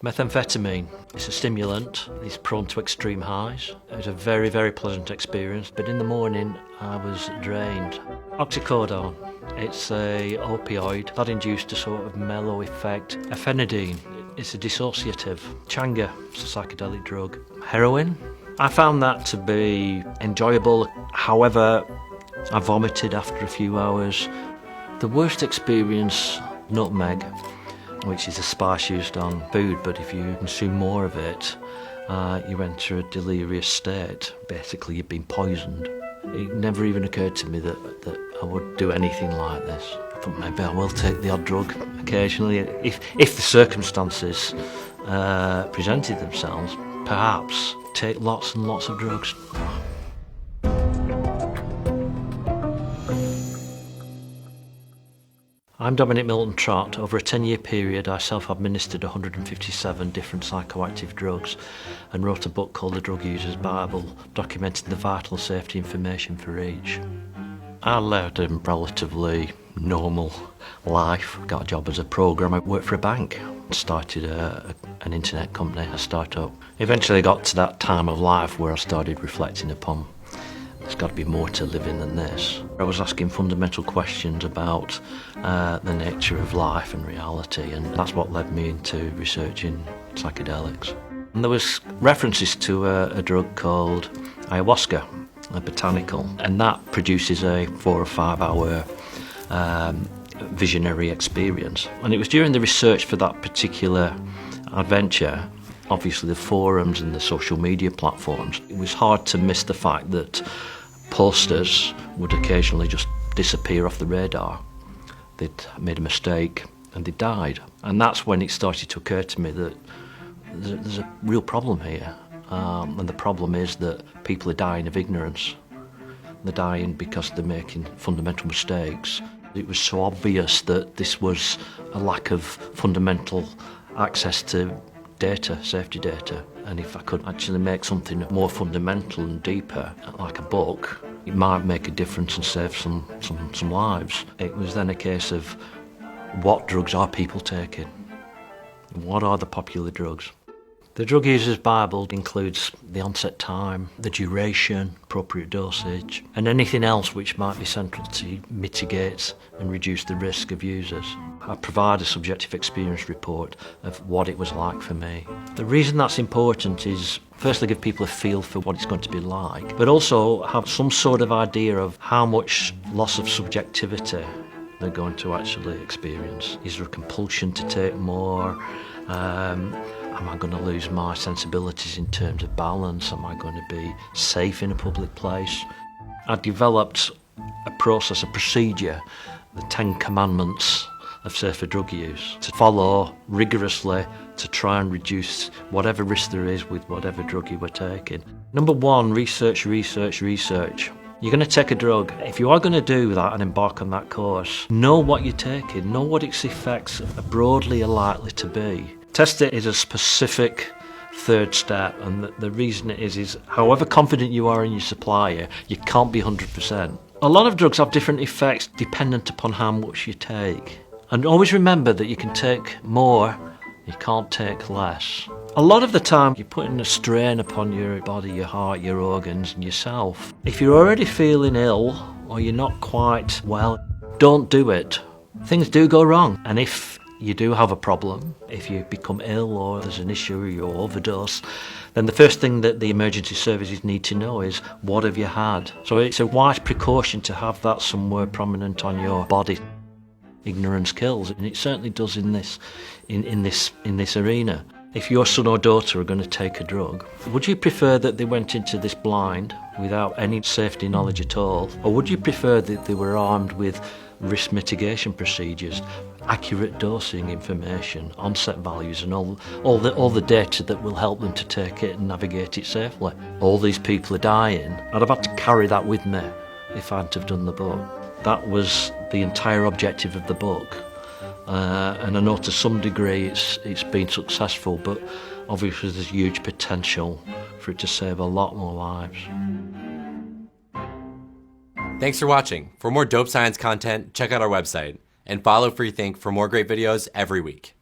Methamphetamine, it's a stimulant, it's prone to extreme highs. It was a very, very pleasant experience, but in the morning I was drained. Oxycodone, it's a opioid that induced a sort of mellow effect. Ephenidine, it's a dissociative. Changa, it's a psychedelic drug. Heroin, I found that to be enjoyable, however, I vomited after a few hours. The worst experience, nutmeg, which is a spice used on food, but if you consume more of it, you enter a delirious state. Basically, you've been poisoned. It never even occurred to me that I would do anything like this. I thought maybe I will take the odd drug occasionally. If the circumstances presented themselves, perhaps take lots and lots of drugs. I'm Dominic Milton-Trott. Over a 10-year period, I self-administered 157 different psychoactive drugs and wrote a book called The Drug User's Bible, documenting the vital safety information for each. I led a relatively normal life. Got a job as a programmer, worked for a bank, started an internet company, a startup. Eventually got to that time of life where I started reflecting upon there's got to be more to living than this. I was asking fundamental questions about the nature of life and reality, and that's what led me into researching psychedelics. And there was references to a drug called ayahuasca, a botanical, and that produces a 4 or 5 hour visionary experience. And it was during the research for that particular adventure, obviously the forums and the social media platforms, it was hard to miss the fact that posters would occasionally just disappear off the radar. They'd made a mistake and they died. And that's when it started to occur to me that there's a real problem here. And the problem is that people are dying of ignorance. They're dying because they're making fundamental mistakes. It was so obvious that this was a lack of fundamental access to data, safety data, and if I could actually make something more fundamental and deeper, like a book, it might make a difference and save some lives. It was then a case of what drugs are people taking? What are the popular drugs? The Drug User's Bible includes the onset time, the duration, appropriate dosage, and anything else which might be central to mitigate and reduce the risk of users. I provide a subjective experience report of what it was like for me. The reason that's important is, firstly, give people a feel for what it's going to be like, but also have some sort of idea of how much loss of subjectivity they're going to actually experience. Is there a compulsion to take more? Am I going to lose my sensibilities in terms of balance? Am I going to be safe in a public place? I developed a process, a procedure, the 10 commandments of safer drug use, to follow rigorously to try and reduce whatever risk there is with whatever drug you were taking. Number 1, research, research, research. You're going to take a drug. If you are going to do that and embark on that course, know what you're taking, know what its effects broadly are likely to be. Test it is a specific third step, and the reason it is however confident you are in your supplier, you can't be 100%. A lot of drugs have different effects dependent upon how much you take. And always remember that you can take more, you can't take less. A lot of the time you're putting a strain upon your body, your heart, your organs and yourself. If you're already feeling ill or you're not quite well, don't do it. Things do go wrong, and if you do have a problem, if you become ill or there's an issue or you overdose, then the first thing that the emergency services need to know is, what have you had? So it's a wise precaution to have that somewhere prominent on your body. Ignorance kills, and it certainly does in this arena. If your son or daughter are going to take a drug, would you prefer that they went into this blind without any safety knowledge at all, or would you prefer that they were armed with risk mitigation procedures, accurate dosing information, onset values, and all the data that will help them to take it and navigate it safely? All these people are dying. I'd have had to carry that with me if I hadn't have done the book. That was the entire objective of the book, and I know to some degree it's been successful, but obviously there's huge potential for it to save a lot more lives. Thanks for watching. For more dope science content, check out our website and follow Freethink for more great videos every week.